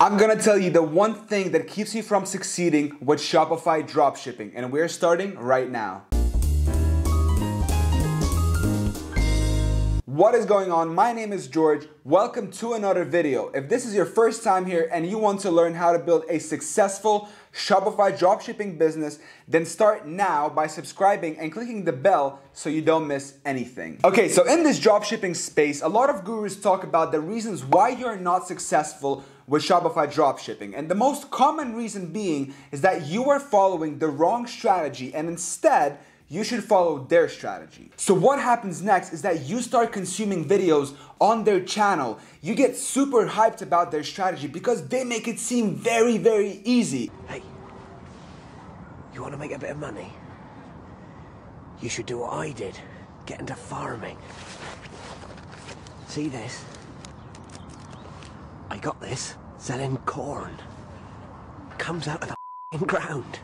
I'm gonna tell you the one thing that keeps you from succeeding with Shopify dropshipping, and we're starting right now. What is going on? My name is George. Welcome to another video. If this is your first time here and you want to learn how to build a successful Shopify dropshipping business, then start now by subscribing and clicking the bell so you don't miss anything. Okay, so in this dropshipping space, a lot of gurus talk about the reasons why you're not successful with Shopify dropshipping. And the most common reason being is that you are following the wrong strategy, and instead, you should follow their strategy. So what happens next is that you start consuming videos on their channel. You get super hyped about their strategy because they make it seem very, very easy. Hey, you want to make a bit of money? You should do what I did. Get into farming. See this? I got this selling corn. Comes out of the f***ing ground.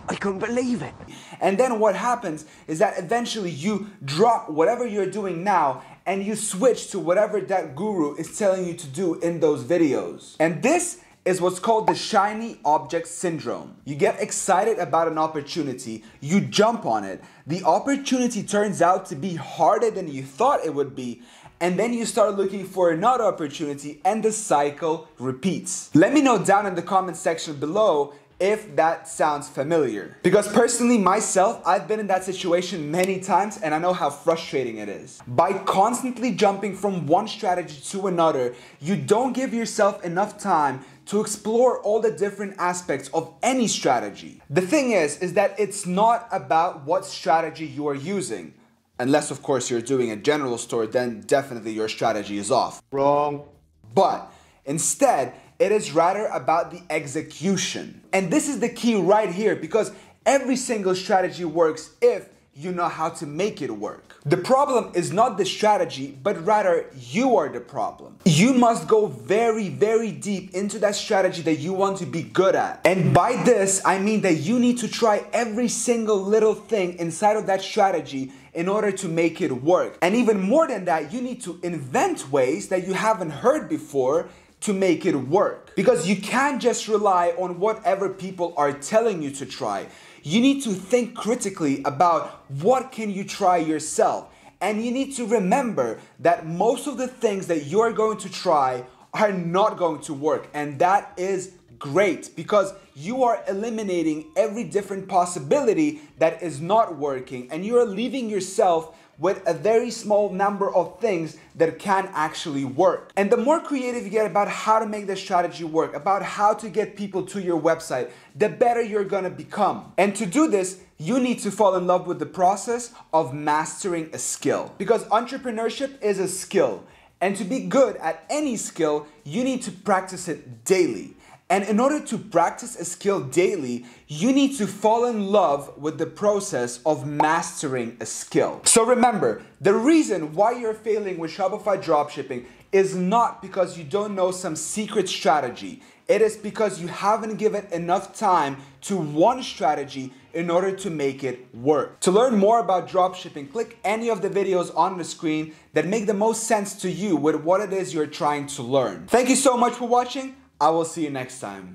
I couldn't believe it. And then what happens is that eventually you drop whatever you're doing now and you switch to whatever that guru is telling you to do in those videos. And this is what's called the shiny object syndrome. You get excited about an opportunity, you jump on it, the opportunity turns out to be harder than you thought it would be, and then you start looking for another opportunity and the cycle repeats. Let me know down in the comment section below if that sounds familiar. Because personally, myself, I've been in that situation many times and I know how frustrating it is. By constantly jumping from one strategy to another, you don't give yourself enough time to explore all the different aspects of any strategy. The thing is that it's not about what strategy you are using. Unless, of course, you're doing a general store, then definitely your strategy is off. Wrong. But instead, it is rather about the execution. And this is the key right here, because every single strategy works if you know how to make it work. The problem is not the strategy, but rather you are the problem. You must go very, very deep into that strategy that you want to be good at. And by this, I mean that you need to try every single little thing inside of that strategy in order to make it work. And even more than that, you need to invent ways that you haven't heard before to make it work. Because you can't just rely on whatever people are telling you to try. You need to think critically about what can you try yourself. And you need to remember that most of the things that you are going to try are not going to work. And that is great, because you are eliminating every different possibility that is not working, and you are leaving yourself with a very small number of things that can actually work. And the more creative you get about how to make the strategy work, about how to get people to your website, the better you're gonna become. And to do this, you need to fall in love with the process of mastering a skill. Because entrepreneurship is a skill. And to be good at any skill, you need to practice it daily. And in order to practice a skill daily, you need to fall in love with the process of mastering a skill. So remember, the reason why you're failing with Shopify dropshipping is not because you don't know some secret strategy. It is because you haven't given enough time to one strategy in order to make it work. To learn more about dropshipping, click any of the videos on the screen that make the most sense to you with what it is you're trying to learn. Thank you so much for watching. I will see you next time.